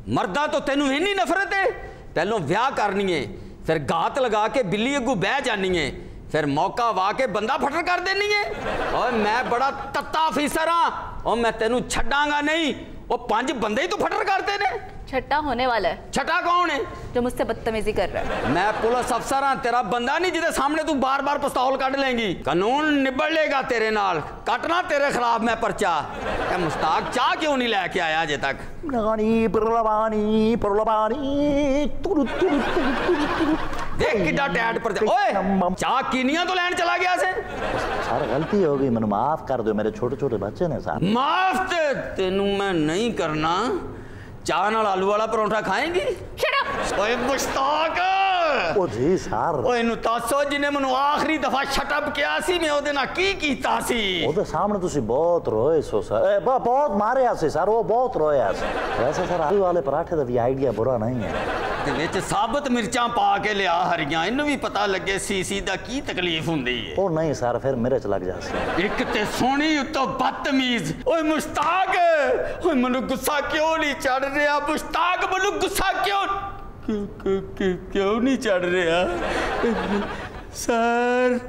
मर्दा तो तेनू इन्नी नफरत है, पहलों ब्याह करनी है, फिर गात लगा के बिल्ली अगू बह जानी है, फिर मौका वा के बंदा फटर कर देनी है। और मैं बड़ा तत्ता अफीसर हाँ, और मैं तेनू छड्डांगा नहीं। वो 5 बंदे ही तो फटर करते ने। छठा होने वाला है। छठा कौन है? जो मुझसे बदतमीजी कर रहा है। मैं पुलिस अफसर हाँ, तेरा बंदा नहीं जिदे सामने तू बार बार पिस्तौल कट लेंगी। कानून निबड़ लेगा तेरे नाल, कटना तेरे खिलाफ मैं पर्चा। मुश्ताक चाह क्यों नहीं लेके आया अजे तक? देख कितना टैट पर ओए चाह किनिया तो लैंड चला गया से। सर गलती हो गई, मैंने माफ कर दो, मेरे छोटे छोटे बच्चे ने सर। माफ तेनू मैं नहीं करना। चाह नाल आलू वाला परोठा खाएंगी? ओए मुश्ताक ओ जी सर। ओए इनु तासो जिने मनु आखिरी दफा शटअप किया सी, मैं ओदे ना की कीता सी। ओदे सामने तुसी बहुत रोए सो सर, बहुत मारे सी सर, वो बहुत रोया सी। वैसे सर आलू वाले पराठे दा भी आइडिया बुरा नहीं है। ते विच साबत मिर्चां पा के लिया हरियां, इन्नू भी पता लगे सीसी दा की तकलीफ हुंदी है। ओ नहीं सर, फिर मेरे च लग जासी। एक ते सोनी उत्तो बदतमीज। ओए मुश्ताक, ओए मनु गुस्सा क्यों नहीं चढ़ रहा? मुश्ताक मनु गुस्सा क्यों नहीं चढ़ रहा? सर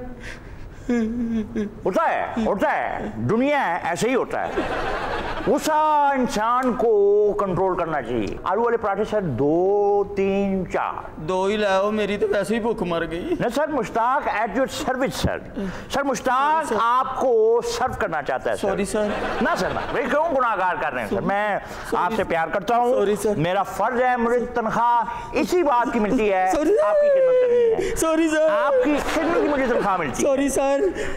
होता है, दुनिया ऐसे ही होता है। गुस्सा इंसान को कंट्रोल करना चाहिए। आलू वाले पराठे सर 2 3 4 2 ही लाओ, मेरी तो वैसे ही भूख मर गई। नहीं sir, Mushtaq at your service sir. Sir Mushtaq आपको सर्व करना चाहता है। Sorry sir. ना सर ना, भाई क्यों गुनाहगार कर रहे हैं सर? मैं आपसे प्यार करता हूँ। Sorry sir. मेरा फर्ज है, मुझे तनख्वाह इसी बात की मिलती है, आपकी खिदमत करनी है। Sorry sir. आपकी खिदमत की मुझे तनख्वाह मिलती है। Sorry sir.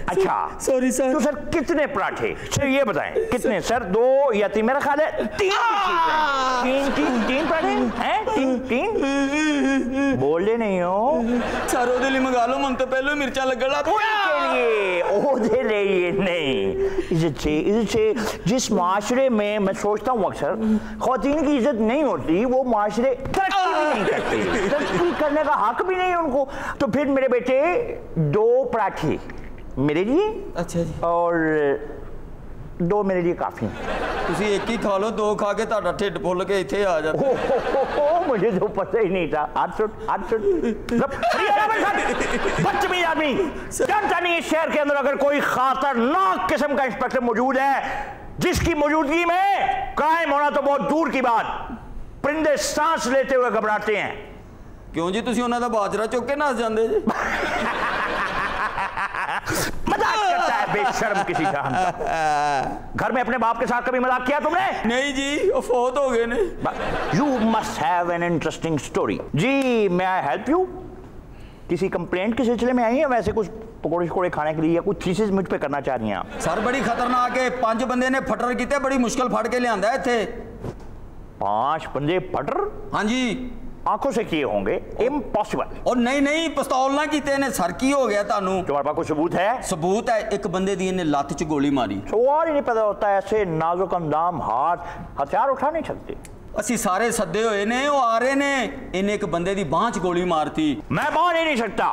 अच्छा सॉरी सर। तो सर कितने पराठे सर ये बताएं, कितने सर? 2 या 3? मेरा ख्याल है 3 पराठे हैं। 3 बोले नहीं हो सर? ओदे लिए मंगा लो, मन तो पहले मिर्चा लगड़ा ओदे लिए नहीं। इज्जत जिस माशरे में मैं सोचता हूँ अक्सर ख़वातीन की इज्जत नहीं होती, वो माशरे तरक्की भी नहीं करते, तरक्की करने का हक भी नहीं उनको। तो फिर मेरे बेटे 2 पराठे मेरे लिए। अच्छा जी। और 2 मेरे लिए काफी है। तुसी एक ही खा लो, 2 खा के ताड़ा ढिड फुल के इत्थे आ जाता। मुझे तो पता ही नहीं था। बदतमीज आदमी जानता नहीं इस शहर के अंदर अगर कोई खतरनाक किस्म का इंस्पेक्टर मौजूद है जिसकी मौजूदगी में कायम होना तो बहुत दूर की बात, परिंदे सांस लेते हुए घबराते हैं। क्यों जी, तुसी उन्हां दा बाजरा चुक के नस जांदे जी? मजाक करता है बेशर्म किसी जान। घर में अपने बाप के साथ कभी मजाक किया तुमने? नहीं जी, वो फौत हो गए ने। You must have an interesting story। जी, may I help you? किसी कंप्लेंट के सिलसिले में आई है? वैसे कुछ पकौड़े शकोड़े खाने के लिए या कुछ थीसिस मुझ पे करना चाह रही हैं आप? सर बड़ी खतरनाक है, 5 बंदे ने फटर कीते, बड़ी मुश्किल फड़ के लियांदा है इत्थे। 5 बंदे फटर? हाँ जी। आंखों से किए होंगे? इम्पॉसिबल। और नहीं पिस्तौल ना कीते ने। सर की हो गया तानू? तुम्हारे पास कोई सबूत है? सबूत है, एक बंदे दी ने लत च गोली मारी। सवाल ही नहीं पैदा होता, ऐसे नाजुक अंदाम हाथ हथियार उठा नहीं सकते। असी सारे सदे हुए ने, वो आ रहे ने, इन्हें एक बंदे दी बांह च गोली मारती। मैं मान ही नहीं सकता।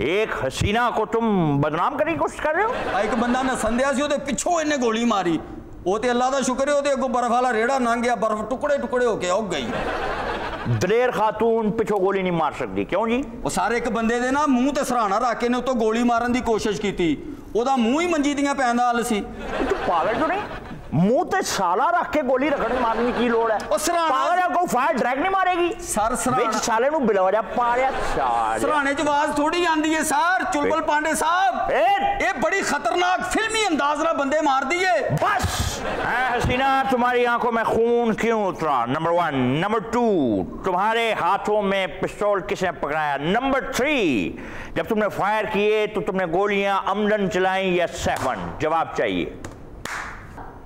एक हसीना को तुम बदनाम करने की कोशिश कर रहे हो? एक बंदा नसन दिया सी, ओदे पिछों इन्हें गोली मारी। वो ते अल्लाह दा शुक्र है, ओदे अगों बर्फ वाला रेड़ा लंघ गया, बर्फ टुकड़े टुकड़े होके उग गई। दलेर खातून पिछो गोली नहीं मार सकती, क्यों जी? वो सारे एक बंदे दे ना मुंह ते सराहना रख के ने उतो गोली मारन दी कोशिश की, ओदा मुंह ही मंजी दियां पैन दा हाल सी। तू पागल तो नहीं? मुंह ते साला रख के गोली रखने मारने की लोड़ है? पागल है, को फायर डायरेक्ट नहीं मारेगी सर? विच साले नु बिलवा पाड़िया साले। सराहने च आवाज थोड़ी आंदी है सर। चुलबुल पांडे साहब, ये बड़ी खतरनाक फिल्मी अंदाज ना बंदे मार दिए। बस हसीना, तुम्हारी आंखों में खून क्यों उतरा? नंबर 1। नंबर 2, तुम्हारे हाथों में पिस्तौल किसने पकड़ाया? नंबर 3, जब तुमने फायर किए तो तुमने गोलियां अमलन चलाई या सहवन? जवाब चाहिए।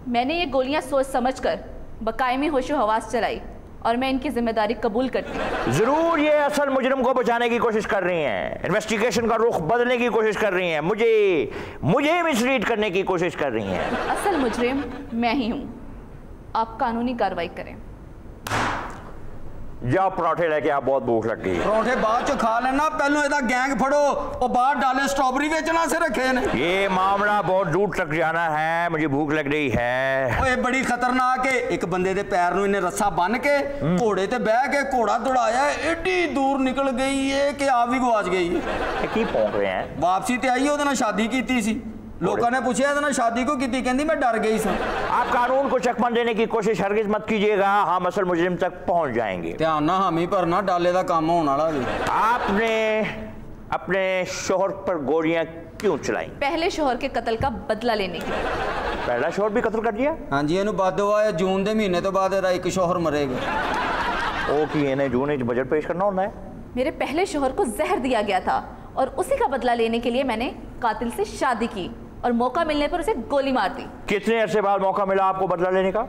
मैंने ये गोलियां सोच समझकर बकायमी होशो हवास चलाई और मैं इनकी जिम्मेदारी कबूल करती हूँ। जरूर ये असल मुजरिम को बचाने की कोशिश कर रही हैं, इन्वेस्टिगेशन का रुख बदलने की कोशिश कर रही हैं, मुझे मिसलीड करने की कोशिश कर रही हैं। असल मुजरिम मैं ही हूँ, आप कानूनी कार्रवाई करें। जाओ पराठे लेके आ, बहुत भूख लग गई। परौंठे बाद च खा लेना, पहलो एदा गैंग फड़ो और बाहर डाले स्ट्रॉबेरी बेचना से रखे ने। ये मामला बहुत दूर तक जाना है, मुझे भूख लग रही है। ओए बड़ी खतरनाक है। एक बंदे दे पैर नूं इन्हें रस्सा बन के घोड़े ते बह के घोड़ा दौड़ाया, एडी दूर निकल गई है कि आप भी गवाच गई। की भौंक रहे हैं? वापसी ते आई, ओदे नाल शादी कीती सी। लोगों ने पूछा इधर शादी को की, कहती मैं डर गई सा। आप कानून को चकमा देने की कोशिश हरगिज मत कीजिएगा, हम असल मुजरिम तक पहुंच जाएंगे। ध्यान ना हामी पर ना डाले का काम होने वाला। आपने अपने शोहर पर गोलियां क्यों चलाई? पहले शोहर के कत्ल का बदला लेने के लिए। पहला शोहर भी कत्ल कर दिया? हाँ जी, इन्हें बद हुआ है जून के महीने तो बाद एक शोहर मरेगा। ओ कि इन्हें जून में बजट पेश करना होता है? मेरे पहले शोहर को जहर दिया गया था और उसी का बदला लेने के लिए मैंने कातिल से शादी की और मौका मिलने पर उसे गोली मार दी। कितने अरसे बाद मौका मिला आपको बदला लेने का?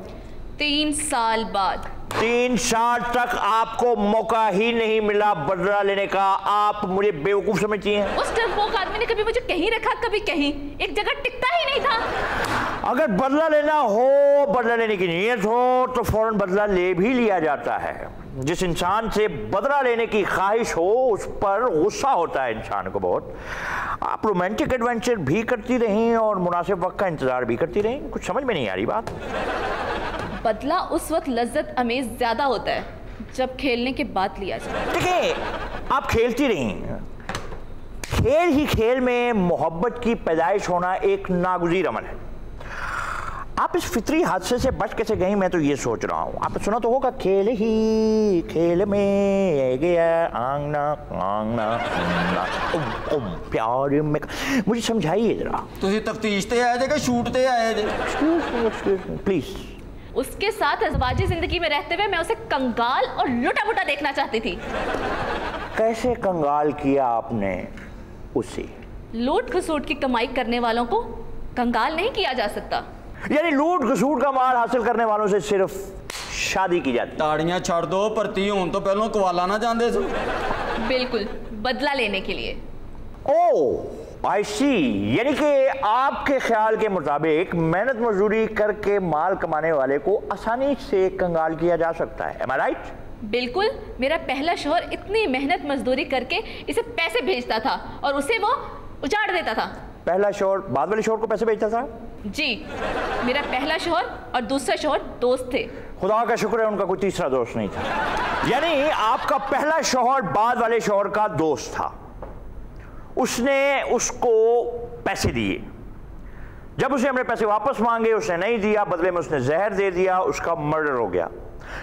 3 साल बाद। 3 साल तक आपको मौका ही नहीं मिला बदला लेने का? आप मुझे बेवकूफ समझती हैं? उस डरपोक आदमी ने कभी मुझे कहीं रखा, कभी कहीं, एक जगह टिकता ही नहीं था। अगर बदला लेना हो, बदला लेने की नीयत हो तो फौरन बदला ले भी लिया जाता है। जिस इंसान से बदला लेने की ख्वाहिश हो उस पर गुस्सा होता है इंसान को बहुत। आप रोमांटिक एडवेंचर भी करती रहीं और मुनासिब वक्त का इंतजार भी करती रहीं। कुछ समझ में नहीं आ रही बात। बदला उस वक्त लज्जत अमेज ज्यादा होता है जब खेलने के बाद लिया जाए। देखिए, आप खेलती रहीं, खेल ही खेल में मोहब्बत की पैदाइश होना एक नागुज़ीर अमल है। आप इस फितरी हादसे से बच कैसे गई, मैं तो ये सोच रहा हूँ। आपने सुना तो होगा, खेल ही खेल में गया आंगना आंगना प्यार में। मुझे समझाइए जरा। तुझे तफ्तीश ते आए थे कि शूट ते आए थे? प्लीज। उसके साथ अज़वाजी जिंदगी में रहते हुए मैं उसे कंगाल और लुटा-पुटा देखना चाहती थी। कैसे कंगाल किया आपने उसे? लूट खसूट की कमाई करने वालों को कंगाल नहीं किया जा सकता। यानी लूट खसूट का माल हासिल करने वालों से सिर्फ शादी की जाती? ताड़ियां छड़ दो, भर्ती होने तो पहले कवाला ना जाते थे। बिल्कुल, बदला लेने के लिए। ओह आई सी, यानी कि आपके ख्याल के मुताबिक मेहनत मजदूरी करके माल कमाने वाले को आसानी से कंगाल किया जा सकता है। Am I right? बिल्कुल, मेरा पहला शौहर इतनी मेहनत मजदूरी करके इसे पैसे भेजता था और उसे वो उजाड़ देता था। पहला शौहर बाद वाले शौहर को पैसे भेजता था? जी, मेरा पहला शौहर और दूसरा शौहर दोस्त थे। खुदा का शुक्र है उनका कोई तीसरा दोस्त नहीं था। यानी आपका पहला शौहर बाद वाले शौहर का दोस्त था। उसने उसको पैसे दिए, जब उसे हमने पैसे वापस मांगे उसने नहीं दिया, बदले में उसने जहर दे दिया, उसका मर्डर हो गया।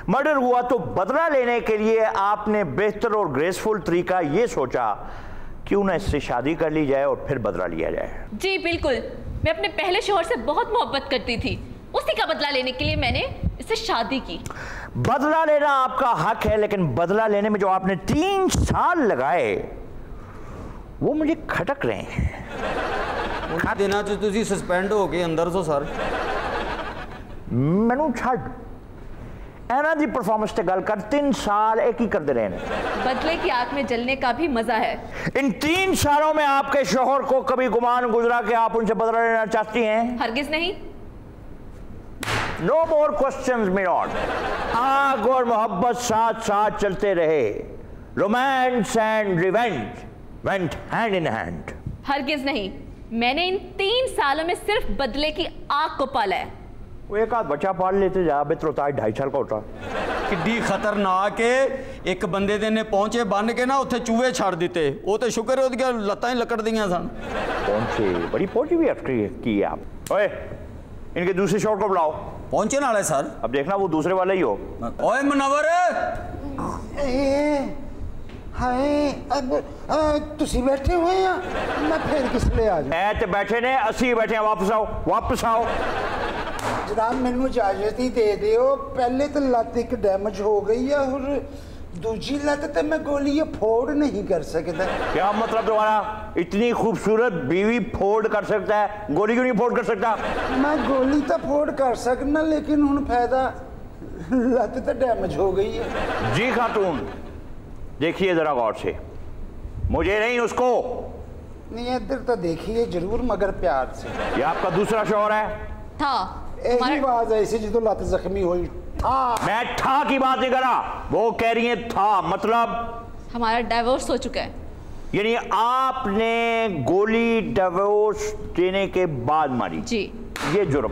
मर्डर हुआ तो बदला लेने के लिए आपने बेहतर और ग्रेसफुल तरीका ये सोचा क्यों ना इससे शादी कर ली जाए और फिर बदला लिया जाए। जी बिल्कुल, मैं अपने पहले शौहर से बहुत मोहब्बत करती थी, उसी का बदला लेने के लिए मैंने इससे शादी की। बदला लेना आपका हक है, लेकिन बदला लेने में जो आपने 3 साल लगाए वो मुझे खटक रहे हैं। दिना च तुसी सस्पेंड हो गए अंदर तो सर। मैनू छड़ एना दी परफॉर्मेंस ते गल कर, 3 साल एक ही करते रहे। बदले की आग में जलने का भी मजा है। इन 3 सालों में आपके शौहर को कभी गुमान गुजरा कि आप उनसे बदला लेना चाहती हैं? हरगिज नहीं। No more questions milord. आग और मोहब्बत साथ साथ चलते रहे। Romance and revenge went hand in hand. हरगिज नहीं, मैंने इन 3 सालों में सिर्फ बदले की आग को पाला है। वो एक आध बच्चा पाल लेते जा बेहतर होता है, 2.5 साल का होता। किड्डी खतरनाक है। एक बंदे दे ने पहुंचे बन के ना उत्थे चूहे छड़ दिते, वो तो शुक्र है उसकी लत्तां ही लकड़ दियां सन। पहुंचे, बड़ी पहुंची भी एक्ट्री की है आप। ओए इनके दूसरे शॉट को बुलाओ। पहुंचे नाले सर। अब देखना वो दूसरे वाले ही हो। ओए मुनव्वर, हाय अब तुसी बैठे हुए हैं, मैं फिर किस लिए आ जाऊं? ऐ ते बैठे ने, असी बैठे हैं। वापस आओ, वापस आओ। जनाब मैनू इजाजत ही दे दियो। पहले तो लत एक डैमेज हो गई है और दूजी लत तो मैं गोली फोड़ नहीं कर सकता। क्या मतलब तुम्हारा? इतनी खूबसूरत बीवी फोड़ कर सकता है, गोली क्यों नहीं फोड़ कर सकता? मैं गोली तो फोड़ कर सकना, लेकिन हुण फायदा लत तो डैमेज हो गई है। जी खातून, देखिए जरा गौर से, मुझे नहीं उसको। नहीं इधर तो देखिए जरूर, मगर प्यार से। ये आपका दूसरा शौहर है? था यही आवाज ऐसी जो लत जख्मी हुई था। मैं था की बात नहीं कर रहा, वो कह रही है था, मतलब हमारा डाइवोर्स हो चुका है। यानी आपने गोली डिवोर्स देने के बाद मारी? जी। ये जुर्म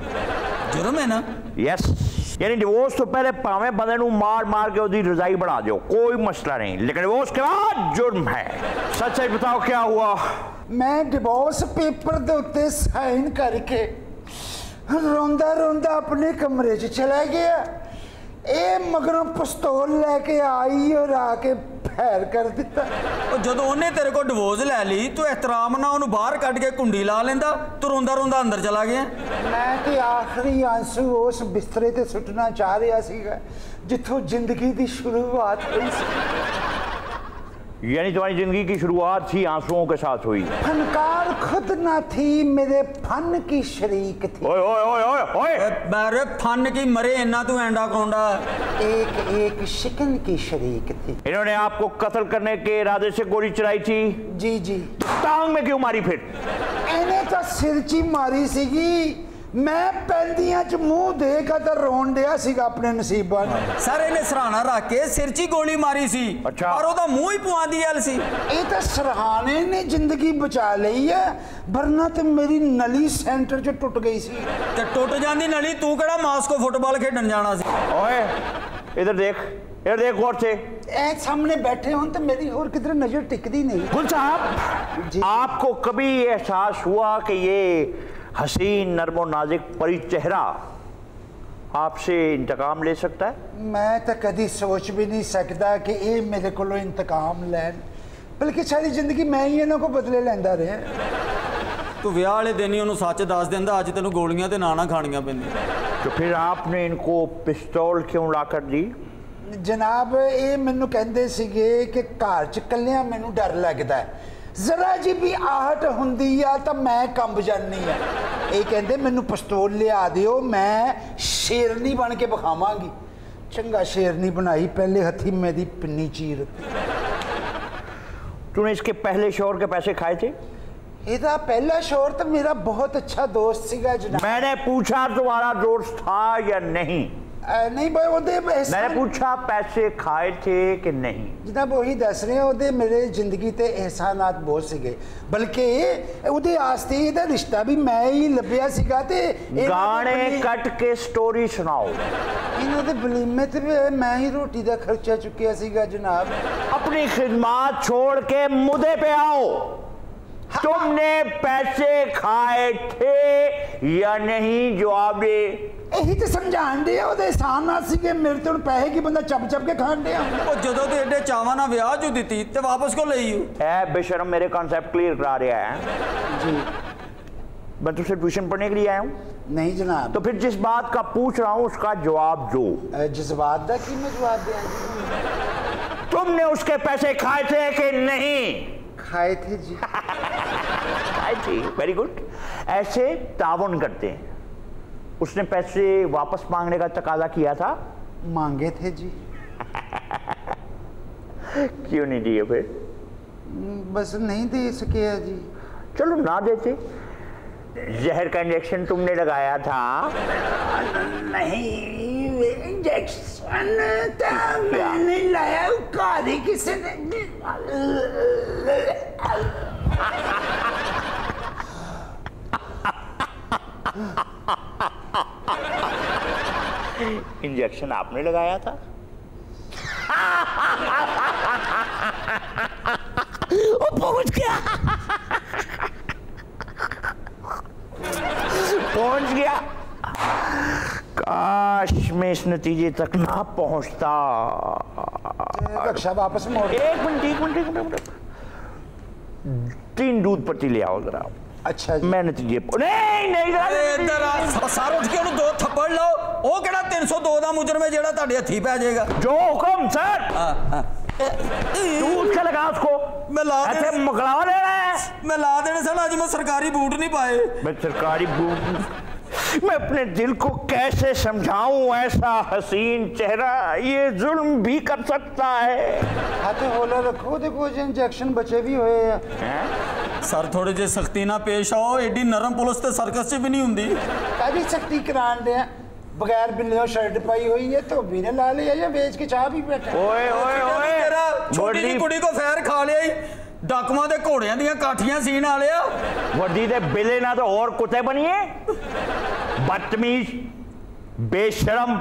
है ना? यस। यानी डिवोर्स तो पहले भावे बंदे नूं मार मार के उसकी रजाई बना दो, कोई मसला नहीं, लेकिन डिवोर्स के बाद जुर्म है। सच सच बताओ क्या हुआ? मैं डिवोर्स पेपर दे उत्ते साइन करके रोंदा रोंदा अपने कमरे च चला गया। ए मगरों पिस्तौल लेके आई और आके फैर कर दिता। ਜਦੋਂ ਉਹਨੇ ਤੇਰੇ ਕੋਲ ਡਿਵੋਰਸ ਲੈ ਲਈ ਤੂੰ ਇhtਰਾਮ ਨਾਲ ਉਹਨੂੰ ਬਾਹਰ ਕੱਢ ਕੇ ਕੁੰਡੀ ਲਾ ਲੈਂਦਾ, ਤੂੰ ਰੋਂਦਾ ਰੋਂਦਾ ਅੰਦਰ ਚਲਾ ਗਿਆ। मैं तो आखिरी आंसू उस बिस्तरे ते सुटना चाह रहा सीगा जिथों जिंदगी की शुरुआत हुई सी। यानी तुम्हारी जिंदगी की शुरुआत थी आंसुओं के साथ हुई। फनकार खुद ना थी, मेरे फन की शरीक थी। ओए ओए ओए ओए ओए, बारे फन की मरे इन्ना तू एंडा कौंडा। एक एक शिकन की शरीक थी। इन्होंने आपको कत्ल करने के इरादे से गोली चलाई थी? जी जी। टांग में क्यों मारी फिर? इन्हें तो सिर ची मारी सीगी, मैं पैंदियां च मुंह देगा तो रोन दिया सीगा अपने नसीबां नूं। सर इन्हें सराहना रख के सिर ची गोली मारी सी। अच्छा। पर ओदा मुंह ही पुआ दी गल सी। ये तो सरहाने ने जिंदगी बचा ली है, वरना तो मेरी नली सेंटर च टुट गई सी। ते टुट जांदी नली तू केड़ा मास्को फुटबॉल खेडन जाना सी। ओए इधर देख, इधर देख गौर से। ए सामने बैठे हो तो मेरी और किधर नजर टिकती नहीं। गुल साहब, आपको कभी एहसास हुआ कि ये हसीन नर्मो नाजिक परी चेहरा आपसे इंतकाम ले सकता है? मैं तो कभी सोच भी नहीं सकता कि ये मेरे को इंतकाम लैन, बल्कि सारी जिंदगी मैं ही इन्हों को बदले लेंदा रहा। तू विआह वाले दिन ही उन्होंने सच दस दिंदा, अज तेनों गोलियां ते ना खाणियां पैंदियां। तो फिर आपने इनको पिस्तौल क्यों लाकर दी? जनाब ये मैनू कहंदे सीगे कि घर च कल्लियां मैनू डर लगदा है, जरा जी भी आहट हुंदी आ तो मैं कंब जानी आ। ये कहंदे मैनू पिस्तौल लिया दिओ, मैं शेरनी बन के बखावांगी। चंगा शेरनी बनाई, पहले हथी मेरी पिन्नी चीर। तूने इसके पहले शोर के पैसे खाए थे? ਇਹਦਾ पहला शोर तो मेरा बहुत अच्छा दोस्त सीगा जनाब। मैंने पूछा तुम्हारा दोस्त था या नहीं? नहीं भाई ओदे मैंने पूछा पैसे खाए थे कि नहीं? जनाब वही दस रहे ओदे मेरे जिंदगी ते एहसानात बहुत सीगे, बल्कि ओदे आस्ते इहदा रिश्ता भी मैं ही लभ्या सीगा। ते गाने कट के स्टोरी सुनाओ। इन्हां दे बलीमे ते मैं ही रोटी दा खर्चा चुकिया सीगा जनाब। अपनी खिदमत छोड़ के मुद्दे पे आओ। तुमने पैसे खाए थे या नहीं? जवाब दे। यही तो समझाण दे ओदे एहसान ना सीगे मेरे ते हुण पैसे की बंदा चप चप के खाण दे। ओ जदों ते एडे चावां नाल विआह जो दित्ती ते वापस को लई है बेशरम, मेरे कॉन्सेप्ट क्लियर करा रहा है जी। मैं तुझसे ट्यूशन पढ़ने के लिए आया हूँ। नहीं जनाब। तो फिर जिस बात का पूछ रहा हूँ उसका जवाब दो। जज्बात दा की मैं जवाब दिया? तुमने उसके पैसे खाए थे कि नहीं? खाए थे जी। खाए थे, वेरी गुड। ऐसे तावन करते हैं। उसने पैसे वापस मांगने का तकाजा किया था? मांगे थे जी। क्यों नहीं दिए फिर? बस नहीं दे सके जी। चलो ना देते। जहर का इंजेक्शन तुमने लगाया था? नहीं इंजेक्शन तो मैंने लाया, कारी किसी ने। इंजेक्शन आपने लगाया था? वो पहुंच गया, पहुंच गया। काश मैं इस नतीजे तक ना पहुंचता। कक्षा वापस मोड़। एक मिनट एक मिनट एक मिनट। 3 दूध पत्ती ले आओ जरा। अच्छा जी। मैं नतीजे नहीं नहीं इधर आ सार उठ के ਉਹਨੂੰ 2 ਥੱਪੜ ਲਾਓ। ਉਹ ਕਿਹੜਾ 302 ਦਾ ਮੁਜਰਮ ਹੈ ਜਿਹੜਾ ਤੁਹਾਡੇ ਹੱਥੀ पै जाएगा। जो हुक्म सर। दूध का लगा उसको। मैं ला ऐसे मकड़ावा ले रहा है। मैं ला देने सर, आज मैं सरकारी बूट नहीं पाए। मैं सरकारी बूट, मैं अपने दिल को कैसे समझाऊं? ऐसा हसीन चेहरा ये जुल्म भी कर सकता है। हाथे होला रखो, देखो इंजेक्शन बचे भी हुए हैं। सर थोड़े जे सख्ती ना पेश आओ, एडी नरम पुलिस ते सर्कस च भी नहीं हुंदी। कादी सख्ती करान दे बगैर बिल्लियों शर्ट पाई हुई है, धोबी ने ला लिया या बेच के चाह भी बैठा। ओए ओए ओए तेरा छोटी जी कुड़ी को फैर खा लिया ही, डाकुआं दे घोड़ियां दियां काठियां सीन आ लिया। वर्दी दे बिले ना तो और कुत्ते बनिए, बदतमीज बेशरम।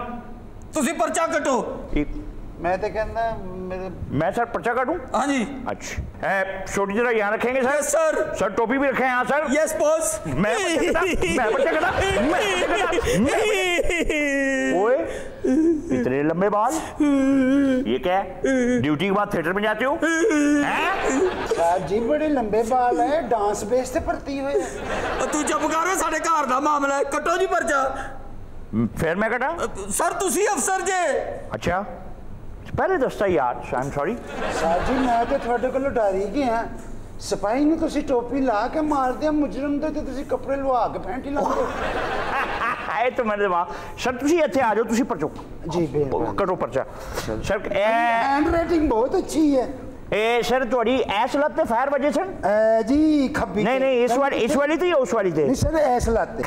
तुसी पर्चा कटो। मैं तो कहना मेरे मैं सर पर्चा काटूं? हाँ जी। अच्छा है, छोटी जरा यहाँ रखेंगे सर। Yes sir. सर टोपी भी रखें यहाँ सर। Yes boss. मैं पर्चा कटा। ओए इतने लंबे बाल, ये क्या है? ड्यूटी के बाद थिएटर में जाते हो? साहब जी बड़े लंबे बाल है, डांस बेस से भर्ती हुए। तू चुप कर, साडे घर दा मामला है, कटो जी पर्चा। फिर मैं कटा? सर तुसी अफसर जे। अच्छा पहले दस्ता यार, आई एम सॉरी। साहब जी मैं तो थोड़े को डर ही गया, सिपाही ने तुसी टोपी ला के मार दिया, मुजरम दे ते तुसी कपड़े लवा के पैंट ही लाते। आए तो मेरे दिमाग सर, तुसी इत्थे आ जाओ, तुसी पर्चो जी कटो पर्चा सर। हैंड राइटिंग बहुत अच्छी है। ए सर थोड़ी ऐस लत ते फायर वजह सर जी खब्बी नहीं नहीं इस वाली थी या उस वाली थी? नहीं सर ऐस लाते।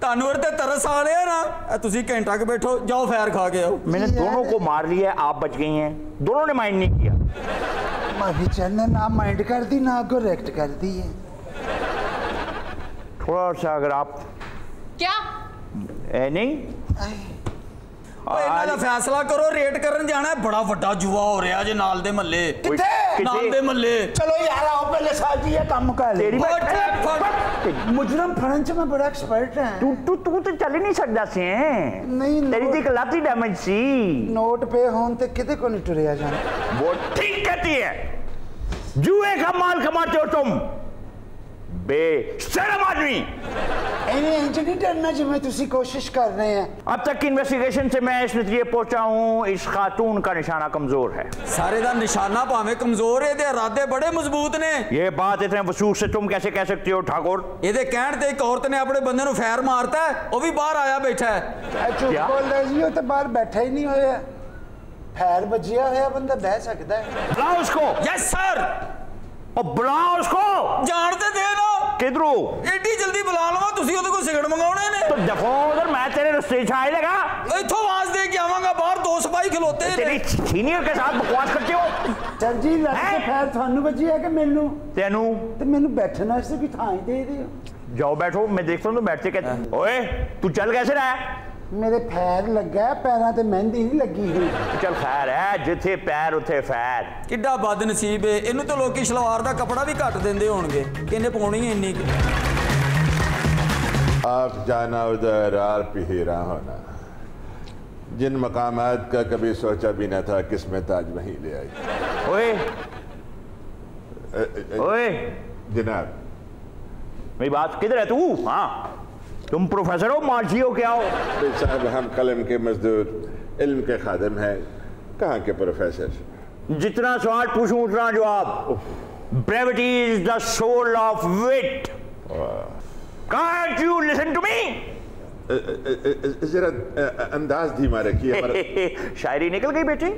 तानवर ते तरस आ रहा ना, तुसी घंटा के बैठो, जाओ फैर खा के आओ। मैंने दोनों को मार लिया, आप बच गई हैं, दोनों ने माइंड नहीं किया। माफी ने ना माइंड कर दी ना करेक्ट कर दी है। थोड़ा सा अगर आप क्या नहीं इन्हां दा फैसला करो, रेट करन जाना है, बड़ा वड्डा जुआ हो रहा जे नाल दे महल्ले। किथे? नाल दे महल्ले। चलो यार आओ पहले साहब जी ये काम कर ले। मुजरम फड़न च मैं बड़ा एक्सपर्ट है। तू तो चल ही नहीं सकदा सी। नहीं तेरी तो एक लाती डैमेज सी। नोट पे होन ते किते को नहीं टुरिया जाना। वो ठीक कहती है, जुए का माल कमाते हो तुम बेशरम आदमी। इंज नहीं डरना जिम्मे तुसी कोशिश कर रहे हैं। अब तक की इन्वेस्टिगेशन से मैं इस नतीजे पहुंचा हूं, इस खातून का निशाना कमजोर है। सारे दा निशाना भावे कमजोर है, दे इरादे बड़े मजबूत ने। ये बात इतने वसूख से तुम कैसे कह सकते हो ठाकुर? ਇਹਦੇ ਕਹਿਣ ਤੇ ਇੱਕ औरत ने अपने बंदे ਨੂੰ ਫੈਰ ਮਾਰਤਾ ਹੈ, ਉਹ ਵੀ ਬਾਹਰ ਆਇਆ ਬੈਠਾ ਹੈ। चुप बोल रहे जी, वो तो बाहर बैठा ही नहीं होया। फैर बजिया होया बंदा बह सकता है। बुलाओ उसको। Yes sir. और बुलाओ उसको। जानते थे ना किधरों? एडी जल्दी बुला लवा, तुसी ਉਹਦੇ ਕੋਲ सिगरेट मंगाਉਣੇ ने। तो दफो उधर, मैं तेरे रस्ते से आए लगा। इथों आवाज दे के आवांगा, बाहर दो सिपाही खलोते तेरी सीनियर के साथ बकवास करते हो। सर जी लग के फैर थानू बजी है कि मैनू? तेनू ते मैनू बैठने वास्ते भी थां ही दे दियो। जाओ बैठो, मैं देखता हूँ तुम बैठते कहते। ओए तू चल कैसे रहा है? मेरे पैर लगा है, पैरों ते मेहंदी नहीं लगी हुई। चल खैर है, जिथे पैर उथे फैर। किड्डा बदनसीब है, इन्हू तो लोग सलवार का कपड़ा भी घट देंदे होणगे, किन्ने पाउणी है इन्नी। आप जाना उधर आप ही होना, जिन मकामात का कभी सोचा भी न था, किस्मत आज वहीं ले आई। ओए ओए जनाब मेरी बात, किधर है तू? हाँ तुम प्रोफेसर हो, मार्जी हो, क्या हो? साहब हम कलम के मजदूर, इल्म के खादिम हैं, कहाँ के प्रोफेसर। जितना सवाल पूछूं उतना जवाब। Brevity is the soul of wit. Can't you listen to me? जरा अंदाज धीमा रखिए। शायरी निकल गई बेटी,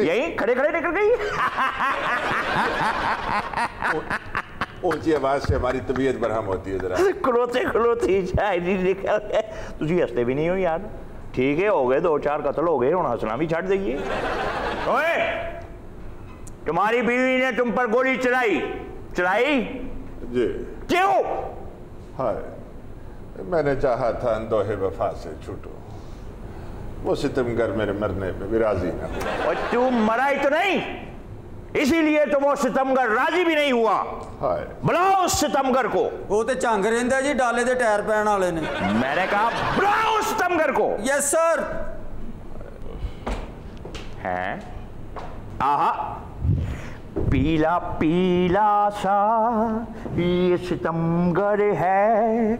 यही खड़े खड़े निकल गई। ऊंची आवाज से हमारी तबीयत बरहम होती है। जरा खलोते खलोते शायरी निकल गए। तुझे हंसते भी नहीं हो यार। ठीक है, हो गए 2-4 कत्ल हो गए, हुण हंसना भी छड़ दईए। ओए तुम्हारी बीवी ने तुम पर गोली चलाई जी। क्यों? हाय, मैंने चाहा था अंदोहे वफा से छूटो, वो सितमगर मेरे मरने पे भी राजी न हुआ। और तू मरा ही तो नहीं, इसीलिए तो वो सितमगर राजी भी नहीं हुआ। हाय, बुलाओ उस सितमगर को। वो तो झंग रहिंदा जी, डाले दे टायर पैण वाले ने। मैंने कहा बुलाओ उस सितमगर को। Yes sir. हैं? आहा, पीला पीला सा ये सितमगर है,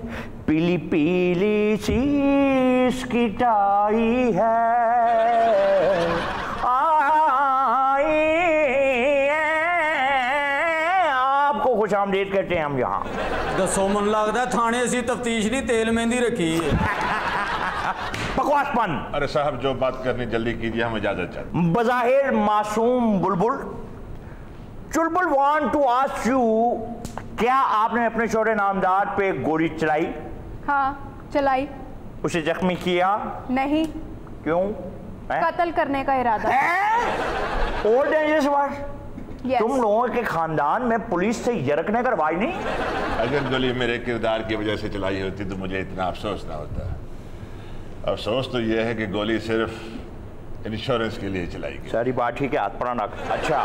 पीली पीली सी इसकी टाई है। आपको खुश आमदीद कहते हैं हम यहाँ। दसो मन लगता थाने असी तफ्तीश नहीं, तेल मेहंदी रखी है। बकवासपन। अरे साहब जो बात करनी जल्दी कीजिए, हम इजाजत चाहते हैं। बज़ाहिर मासूम बुलबुल, चुलबुल वांट टू आस्क यू, क्या आपने अपने शौहरे नामदार पे गोली चलाई? हाँ चलाई। उसे जख्मी किया? नहीं। क्यों? कत्ल करने का इरादा। और डेंजरस वर्ड। Yes. तुम लोगों के खानदान में पुलिस से यरकने का रवाज नहीं? अगर गोली मेरे किरदार की वजह से चलाई होती तो मुझे इतना अफसोस ना होता। अफसोस तो यह है कि गोली सिर्फ इंश्योरेंस के लिए चलाई गई। सारी बात ठीक है, हाथ पर ना। अच्छा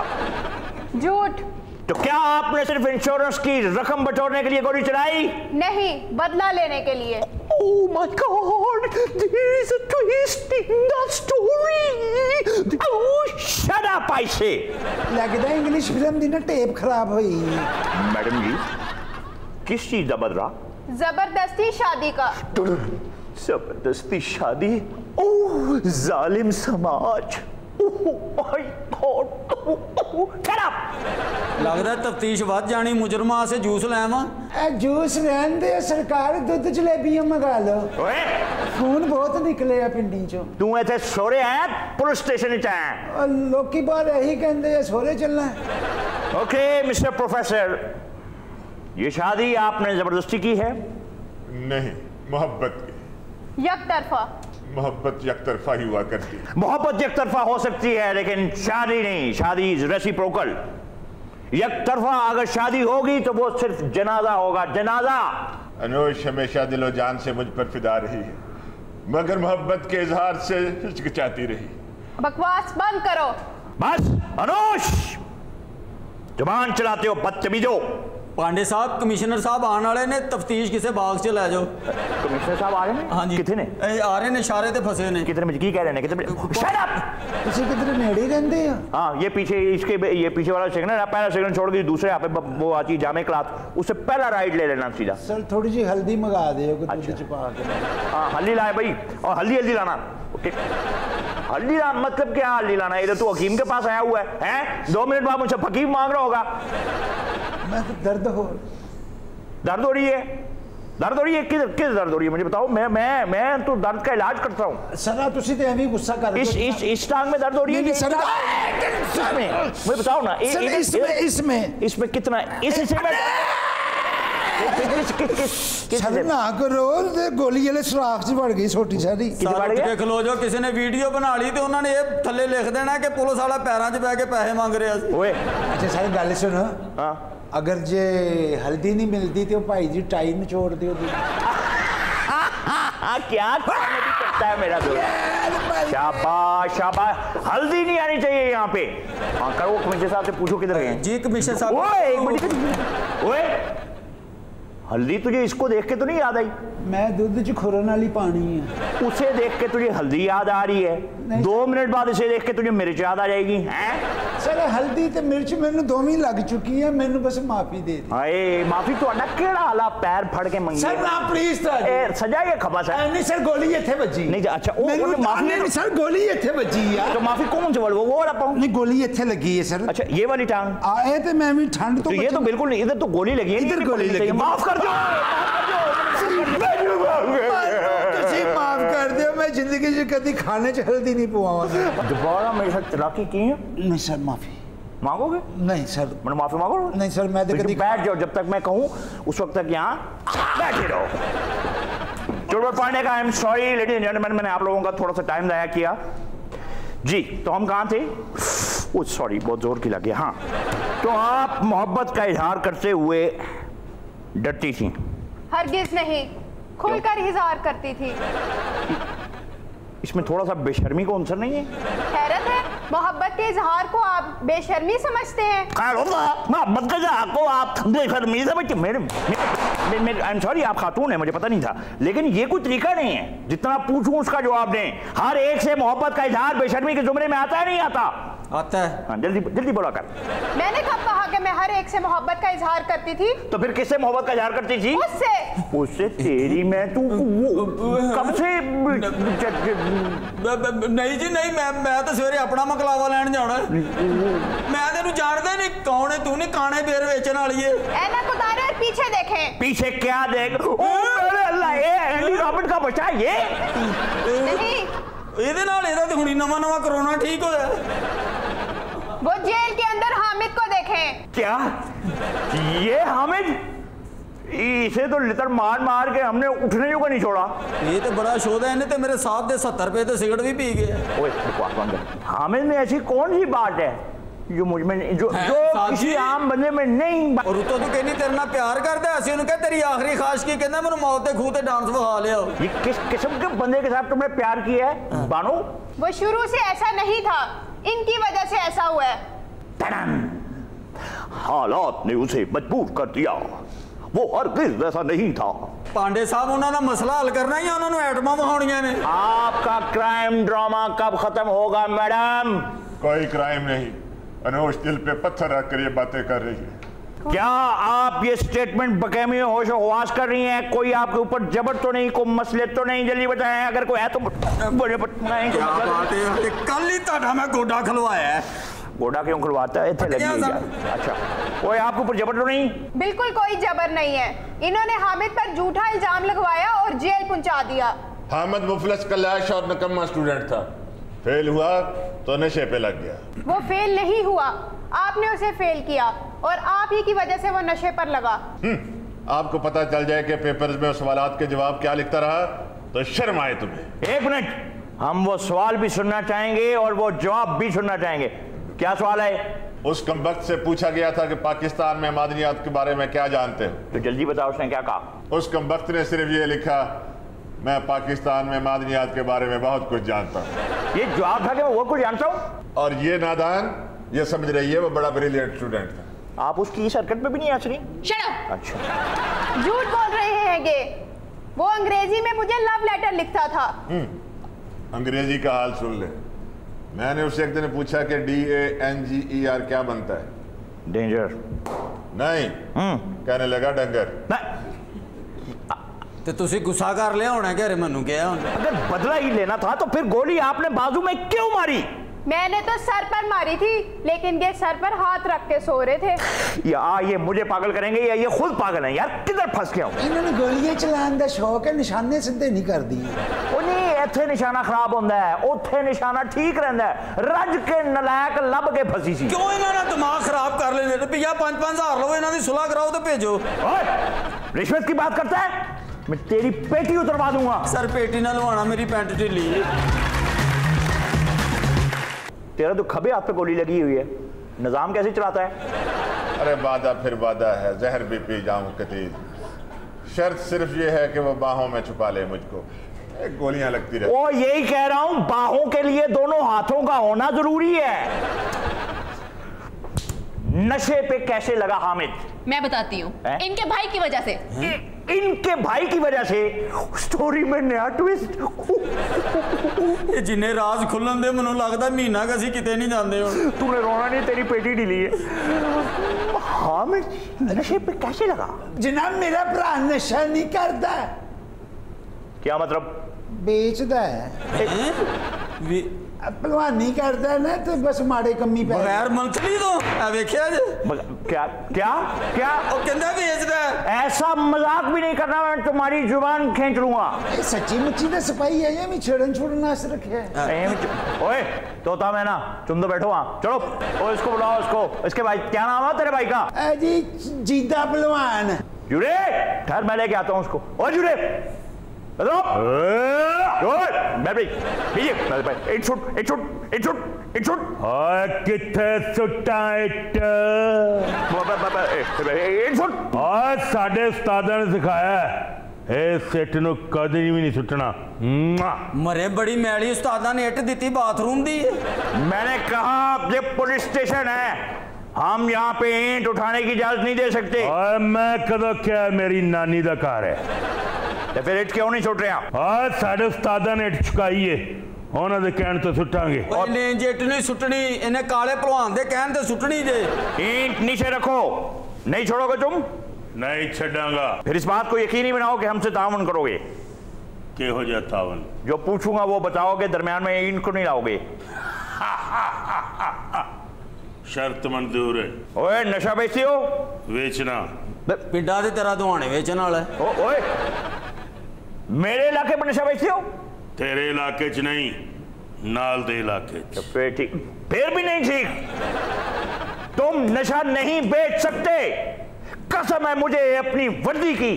झूठ। तो क्या आपने सिर्फ इंश्योरेंस की रकम बटोरने के लिए गोली चलाई? नहीं, बदला लेने के लिए। Oh my God! There is a twist in the story. Oh, shut up, I say. लगता है इंग्लिश फिल्म दी ना टेप खराब हुई। मैडम जी, किस चीज का बदला? जबरदस्ती शादी का। जबरदस्ती शादी? ओह, जालिम समाज। Oh my God! Shut up! लगता है तफ्तीश वध जानी, मुजरमा से जूस लैवा। जूस रहन दे सरकार, दूध जलेबियां मंगा लो। ओए, खून बहुत निकले आ पिंडी चो। तू ऐसे सोरे आया पुलिस स्टेशन च आया? लोकी बार यही कहते हैं सोरे चलना है। ओके मिस्टर प्रोफेसर, ये शादी आपने जबरदस्ती की है? नहीं, मोहब्बत की। यकतरफा। मोहब्बत यकतरफा ही हुआ करती है। मोहब्बत एक तरफा हो सकती है लेकिन शादी नहीं। शादी इज रेसिप्रोकल। एक तरफा अगर शादी होगी तो वो सिर्फ जनाजा होगा, जनाजा। अनुष हमेशा दिलो जान से मुझ पर फिदा रही है, मगर मोहब्बत के इजहार से हिचकिचाती रही। बकवास बंद करो। बस अनुष, जुबान चलाते हो बदतमीजो। पांडे साहब, कमिश्नर साहब आने वाले ने, तफ्तीश किसे बाग च लै जाओ। कमिश्नर साहब आ रहे हैं? हाँ जी। कितने ने? आ रहे ने, इशारे ते फंसे ने। कितने बजे की कह रहे हैं? कितने बजे? Shut up! तुसी किधर नेड़े रहंदे हो? हाँ, ये पीछे इसके ये पीछे वाला सेक्शन है, पहला सेक्शन छोड़ के दूसरे यहाँ पे वो आती है जामे क्लास, उससे पहला राइट ले लेना सीधा। सर थोड़ी जी हल्दी मंगा दे दूध च पा के। हाँ, हल्दी लाए भाई, और हल्दी लाना। ओके, हल्दी लाना मतलब क्या? हल्दी लाना? इधर तू हकीम के पास आया हुआ है? 2 मिनट बाद मुझसे फकीम मांग रहा होगा। मैं तो दर्द हो रही है। दर्द हो रही है? किस दर्द हो रही है मुझे बताओ। मैं तो दर्द का इलाज करता हूँ। सर तुसी तो ऐਵੇਂ गुस्सा कर रहे हो। इस टांग में दर्द हो रही है? सर मुझे बताओ ना। इसमें कितना? इस हिस्से में सर ना करो, गोली वाले सुराख च बढ़ गई छोटी सारी। खलो जो किसी ने वीडियो बना ली तो उन्होंने ये थल्ले लिख देना कि पुलिस वाला पैरों च बह के पैसे मांग रहा। अच्छा सारी गल सुन, अगर जे हल्दी नहीं मिलती तो भाई जी टाई निचोड़ दियो। क्या करता है मेरा दोस्त? शाबाश शाबाश। हल्दी नहीं आनी चाहिए यहाँ पे। हाँ करो, कमिश्नर साहब से पूछो किधर गए जी। कमिश्नर साहब, ओए हल्दी तुझे इसको देख के तो नहीं याद आई? मैं दूध च खुरन वाली पानी है। उसे देख के तुझे हल्दी याद आ रही है, 2 मिनट बाद इसे देख के तुझे मिर्च याद आ जाएगी। हैं सर हल्दी ते मिर्च मैनू दोवें लग चुकी है, मैनू बस माफी दे दी। हाय माफी ਤੁਹਾਡਾ ਕਿਹੜਾ ਹਾਲਾ ਪੈਰ ਫੜ ਕੇ ਮੰਗੇ? सर ना प्लीज सर, ए सजा ये खबस है। नहीं सर गोली ਇੱਥੇ ਵੱਜੀ। नहीं अच्छा वो माफी नहीं सर गोली ਇੱਥੇ ਵੱਜੀ यार। तो माफी कौन से वो वाला पाऊं? नहीं गोली ਇੱਥੇ लगी है सर। अच्छा ये वाली टांग आए तो मैं भी ठंड तो ये तो बिल्कुल नहीं, इधर तो गोली लगी है। इधर गोली लगी। माफ कर दो, माफ कर दो। मैं जिंदगी से कभी खाने च हल्दी नहीं पवाऊंगा। दोबारा मेरे साथ चलाकी की है? नहीं सर माफी मांगोगे? नहीं सर। मैंने माफी मांगो? नहीं सर मैं तो कभी बैठ जाओ, जब तक मैं कहूँ उस वक्त तक यहाँ बैठे रहो। चोर पांडे का I am sorry ladies and gentleman, मैंने आप लोगों का थोड़ा सा टाइम ज़ाया किया जी। तो हम कहाँ थे? ओ सॉरी, बहुत जोर की लगी। हाँ, तो आप मोहब्बत का इजहार करते हुए डरती थी? हरगिज नहीं, खुलकर इजहार करती थी। इसमें थोड़ा सा बेशर्मी का अंसर नहीं है? हैरत है, मोहब्बत के इजहार को आप बेशर्मी समझते हैं? मोहब्बत के इजहार को आप बेशर्मी समझते? आई एम सॉरी, आप खातून है, मुझे पता नहीं था, लेकिन ये कोई तरीका नहीं है। जितना पूछूं उसका जवाब दें। हर एक से मोहब्बत का इजहार बेशर्मी के जुमरे में आता है नहीं आता? आता है। हाँ, जल्दी जल्दी बोला कर। मैंने कब कहा कि मैं हर एक से मोहब्बत का इजहार करती थी? तो फिर किससे मोहब्बत का इजहार करती थी? उससे। उससे तेरी मैं तू कब से? नहीं जी नहीं, मैं तो सवेरे अपना मकलावा लैन जाना। मैं तेनू जानदा नहीं कौन है तू, नहीं काने बेर बेचने वाली है। ऐनक उतारे और पीछे देखें। पीछे क्या देख? ओ मेरे अल्लाह, ये एंडी रॉबर्ट का बच्चा है ये? नहीं, ਇਹਦੇ ਨਾਲ ਇਹਦਾ ਤੇ ਹੁਣੀ ਨਵਾਂ ਕੋਰੋਨਾ ਠੀਕ ਹੋਇਆ। वो जेल के अंदर हामिद को देखें। देखें। क्या ये हामिद, इसे तो लितर मार मार के हमने उठने को नहीं छोड़ा। ये तो बड़ा शोध है, इन्हें तो मेरे साथ दे 70 रुपए तो सिगरेट भी पी गया। ओए बकवास बंद कर। हामिद में ऐसी कौन सी बात है जो मुझ में जो किसी आम बंदे में नहीं। और तो तू कहनी तेरे नाल प्यार करदा है, असि कह तेरी आखिरी ख्वाहिश की, कहना मैंने मौत दे खूह ते डांस विखा लिया। ये किस किस्म के बंदे के साथ तुमने प्यार किया है बानो? वो शुरू से ऐसा नहीं था, इनकी वजह से ऐसा हुआ है। हालात ने उसे मजबूर कर दिया, वो हरगिज़ ऐसा नहीं था। पांडे साहब उन्होंने मसला हल करना ही, उन्होंने एटमा वहानियां ने। आपका क्राइम ड्रामा कब खत्म होगा मैडम? कोई क्राइम नहीं, अनोश दिल पे पत्थर रख कर ये बातें कर रही है। क्या आप ये स्टेटमेंट बकायमी होश हवास कर रही हैं? कोई आपके ऊपर जबर तो नहीं, कोई मसले तो नहीं? जल्दी बताएं, अगर कोई है तो नहीं। क्या बात है, कल ही ताड़ा मैं गोडा खलवाया है। गोडा क्यों खुलवाता है? इतने लगी। अच्छा, कोई आपके ऊपर जबर तो नहीं? बिल्कुल कोई जबर नहीं है। इन्होंने हामिद पर झूठा इल्जाम लगवाया और जेल पहुंचा दिया। हामिद मुफलिस कलाश और नकम्मा स्टूडेंट था, फेल हुआ तो नशे पे लग गया। वो फेल नहीं हुआ, आपने उसे फेल किया और आप ही की वजह से वो नशे पर लगा। आपको पता चल जाए कि पेपर्स में सवालात के जवाब क्या लिखता रहा तो शर्म आए तुम्हें। एक मिनट, हम वो सवाल भी सुनना चाहेंगे और वो जवाब भी सुनना चाहेंगे। क्या सवाल है? उस कमबख्त से पूछा गया था कि पाकिस्तान में मादनियात के बारे में क्या जानते हो, तो जल्दी बताओ उसने क्या कहा। उस कमबख्त ने सिर्फ ये लिखा, मैं पाकिस्तान में मादनियात के बारे में बहुत कुछ जानता हूँ। ये जवाब था कि मैं वो कुछ जानता हूँ। और ये नादान ये समझ रही है वो बड़ा ब्रिलियंट स्टूडेंट था। आप उसकी इस हरकत पे भी नहीं हंस रही? Shut up. अच्छा, झूठ बोल रहे हैं ये। वो अंग्रेजी में मुझे लव लेटर लिखता था। अंग्रेजी का हाल सुन ले। मैंने उससे एक दिन पूछा कि DANGER क्या बनता है? डेंजर। नहीं, कहने लगा डंगर। तो तुसी गुस्सा कर लिया होना कि मैनू क्या? अगर बदला ही लेना था तो फिर गोली आपने बाजू में क्यों मारी? मैंने तो सर पर मारी थी, लेकिन ये सर पर हाथ रख के सो रहे थे। ये मुझे पागल करेंगे या ये खुद पागल हैं? यार किधर फंस गया हूं? इन्होंने गोलियां चलाने का शौक है, निशाने सीधे नहीं कर दी। ਉਹ ਨਹੀਂ ਇੱਥੇ ਨਿਸ਼ਾਨਾ ਖਰਾਬ ਹੁੰਦਾ ਹੈ, ਉੱਥੇ ਨਿਸ਼ਾਨਾ ਠੀਕ ਰਹਿੰਦਾ ਹੈ। ਰੱਜ ਕੇ ਨਲਾਇਕ ਲੱਭ ਕੇ ਫਸੀ ਸੀ। क्यों इन्होंने दिमाग खराब कर लेने? रुपया 5-5 हजार लो, इन्होंने सुलह कराओ तो भेजो। ओए, रिश्वत की बात करता है? मैं तेरी पेटी उतरवा दूंगा। सर पेटी ना लवाना, मेरी पैंट ढीली है। तेरा तो खबे हाथ पे गोली लगी हुई है, निजाम कैसे चलाता है? अरे वादा फिर वादा है, जहर भी पी जाऊं कतीज। शर्त सिर्फ ये है कि वो बाहों में छुपा ले मुझको, गोलियां लगती रहे। ओ यही कह रहा हूं, बाहों के लिए दोनों हाथों का होना जरूरी है। नशे पे कैसे लगा हामिद? मैं बताती हूँ, इनके भाई की वजह से। इनके भाई की वजह से? स्टोरी में नया ट्विस्ट। ये जिन्हें राज खुलन दे मनु लगता महीना का सी किते नहीं जाते हो। तूने रोना नहीं, तेरी पेटी ढीली है। हामिद नशे पे कैसे लगा? जनाब मेरा भरा नशा नहीं करता। क्या मतलब? बेचता है, भलवानी करता है ना, तो बस माड़े कमी पे बगैर मंथली तो वेख्या जे क्या क्या क्या ओ कहंदा बेचदा है। ऐसा मजाक भी नहीं करना, मैं तुम्हारी जुबान खींच लूंगा। सच्ची मुच्ची तो सफाई है, ये भी छेड़न छोड़न आस रखे है। ओए तोता मैं ना, तुम तो बैठो वहां, चलो। ओ इसको बुलाओ, इसको। इसके भाई क्या नाम है तेरे भाई का? जी जीदा पहलवान। जुड़े ठहर, मैं लेके आता हूँ उसको। ओ जुड़े साडे उस्तादा ने सिखाया सिट नूं कदे भी नहीं सुटना। मरे बड़ी मैली उस्तादा ने इट दी बाथरूम दी। मैंने कहा ये पुलिस स्टेशन है, हम यहाँ पे ईंट उठाने की इजाजत नहीं दे सकते। और मैं कदों क्या, मेरी नानी का घर है, तो फिर इट क्यों नहीं छुट रहा? आज साडे उस्तादा ने इट चुकाई है, उन्हां दे कहण तो सुटांगे। इन्हें इट नहीं सुटनी, इन्हें काले भलवान दे कहण ते सुटनी जे। ईंट नीचे रखो, नहीं छोड़ोगे तुम? नहीं छड़ांगा। फिर इस बात को यकीनी बनाओ कि हमसे ताउन करोगे। किहो जिहा ताउन? जो पूछूंगा वो बताओगे, दरमियान में ईंट को नहीं लाओगे। शर्त मंजूर है। ओए नशा बेचते हो? बेचना पिंडा दे तेरा दुहाने बेचने वाला है। ओए मेरे इलाके में नशा बेचते हो? तेरे इलाके च नहीं, नाल दे इलाके च। फिर ठीक, फिर भी नहीं ठीक। तुम नशा नहीं बेच सकते। कसम है मुझे अपनी वर्दी की,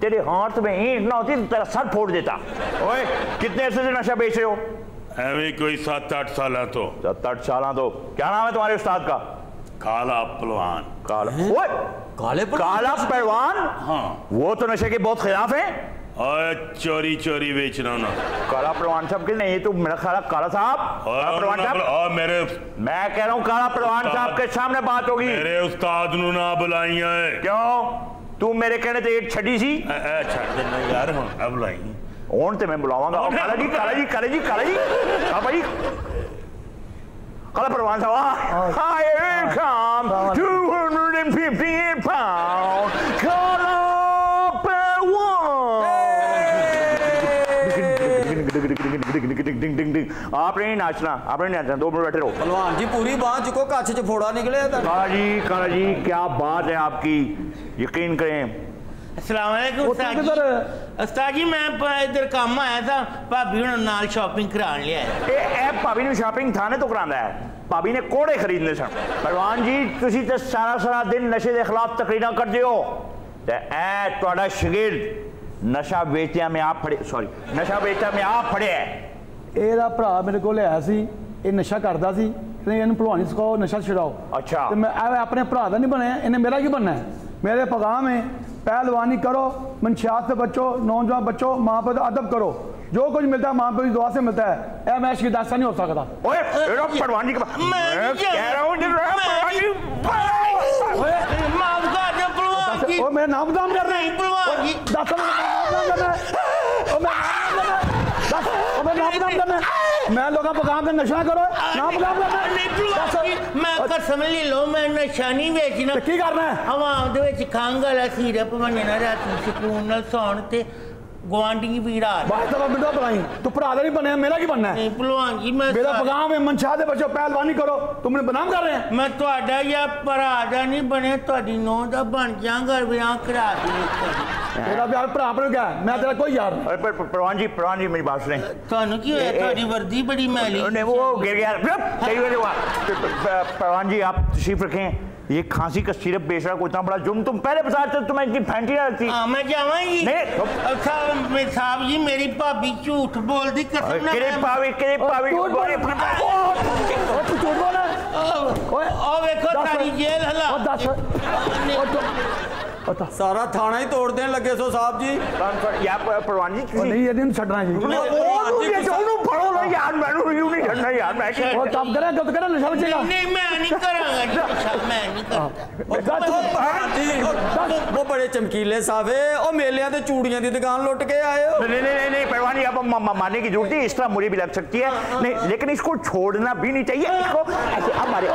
तेरे हाथ में ईंट ना होती तो तेरा सर फोड़ देता। ओए कितने अरसे से नशा बेच रहे हो? एवं कोई 7-8 साल तो। 7-8 साल तो। क्या नाम है तुम्हारे उस्ताद का? काला पहलवान। काला पहलवान? हाँ। वो तो नशे के बहुत खिलाफ है। और चोरी बेचना ना। काला पहलवान साहब किसने? ये तो मेरा ख्याल काला साहब, काला पहलवान साहब। और मेरे, मैं कह रहा हूँ काला पहलवान साहब के सामने बात होगी। मेरे उस्ताद नु ना बुलाई है। क्यों? तू मेरे कहने से एक छड़ी सी छड़ देना यार, अब बुलाई ओन ते मैं बुलावांगा। काला जी हाँ भाई, काला पहलवान साहब, I come 250 pound काला आपने नहीं नाचना, 2 मिनट बैठे रहो। पहलवान जी पूरी बात चुको, कच्छ च फोड़ा निकले। काला जी क्या बात है आपकी, यकीन करें। अस्सलाम वालेकुम उस्ताद जी, मैं इधर काम आया था, भाभी हुण नाल शॉपिंग कराने लिया है। भाभी ने शॉपिंग थाने तो करांदा है, भाभी ने कोड़े खरीदने सन। पहलवान जी तुसी तो सारा दिन नशे के खिलाफ तकरीरां करदे हो ते ऐ तुहाडा शागिर्द नशा बेचदियां में आप फड़े, सॉरी नशा बेचदियां में आप फड़े है। ਇਹਦਾ ਭਰਾ ਮੇਰੇ ਕੋਲ ਆਇਆ ਸੀ, ਇਹ ਨਸ਼ਾ ਕਰਦਾ ਸੀ, ਕਹਿੰਦੇ ਇਹਨੂੰ ਭਲਵਾਨੀ ਸਿਖਾਓ, ਨਸ਼ਾ ਛੁਡਾਓ। अच्छा ਤੇ ਮੈਂ ਆਪਣੇ ਭਰਾ ਦਾ ਨਹੀਂ ਬਣਿਆ, ਇਹਨੇ ਮੇਰਾ ਕੀ बनना है? मेरे पैगाम है पहलवानी करो, मंशियात से बचो, नौजवान बचो, माँ बाप का अदब करो, जो कुछ मिलता है माँ बाप की दुआ से मिलता है। ऐ मैं इसकी दास्तान नहीं हो सकता। ओए पहलवान जी मैं कह रहा हूँ माफ कर दो पहलवान जी। ओ मेरा नाम बदनाम कर रहे हैं पहलवान जी। मैं लोगों पैगाम का नशा करो, नाम बदनाम करना। मैं कसम ले लो, मैं नशा नहीं बेचना। की करना है? हवाम दे विच खंघ वाला सिरप बनना, राती सुकून नाल सौण ते गवांडी की पीड़ा। बात तो बिंदो बुलाई, तू भरा नहीं बने, मेरा की बनना है? नहीं पहलवान जी, मैं मेरा पैगाम है मंशा दे बचो, पहलवानी करो, तुमने बदनाम कर रहे हैं। मैं ਤੁਹਾਡਾ या भरा दा नहीं बने, ਤੁਹਾਡੀ नौं दा बन जाऊंगा, ब्याह करा दी। तेरा प्यार भरा अपने क्या है? मैं तेरा कोई यार। पहलवान जी मेरी बात सुने। ਤੁਹਾਨੂੰ ਕੀ ਹੋਇਆ? ਤੁਹਾਡੀ वर्दी बड़ी मैली। नहीं वो गिर गया। पहलवान जी आप तशरीफ रखें, ये खांसी का सिरप बेच रहा कोई इतना बड़ा जुर्म, तुम पहले बता तो तुम्हें इतनी फैंटी ना लगती। मैं जावांगी नहीं साहब जी, मेरी भाभी झूठ बोल दी कसम ना। किरे पावी तू झूठ बोल रहा है। ओ देखो सारी जेल हला। सारा थाना ही तोड़ देने लगे सो साहब जी। यार पहलवान जी नहीं ये दिन छड़ना है जी। पढ़ो ना यार, मैंने नहीं छड़ना यार, मैं वो तब करे तो करे नशा बचेगा। नहीं मैं नहीं करांगा जी, मैं नहीं करता। वो बड़े चमकीले साफे ओ मेलियां ते चूड़ियां दी दुकान लुट के आए हो। नहीं पहलवान जी आप मानने की जरूरत है, इस तरह मुझे भी लग सकती है नहीं, लेकिन इसको छोड़ना भी नहीं चाहिए। इसको ऐसे हमारे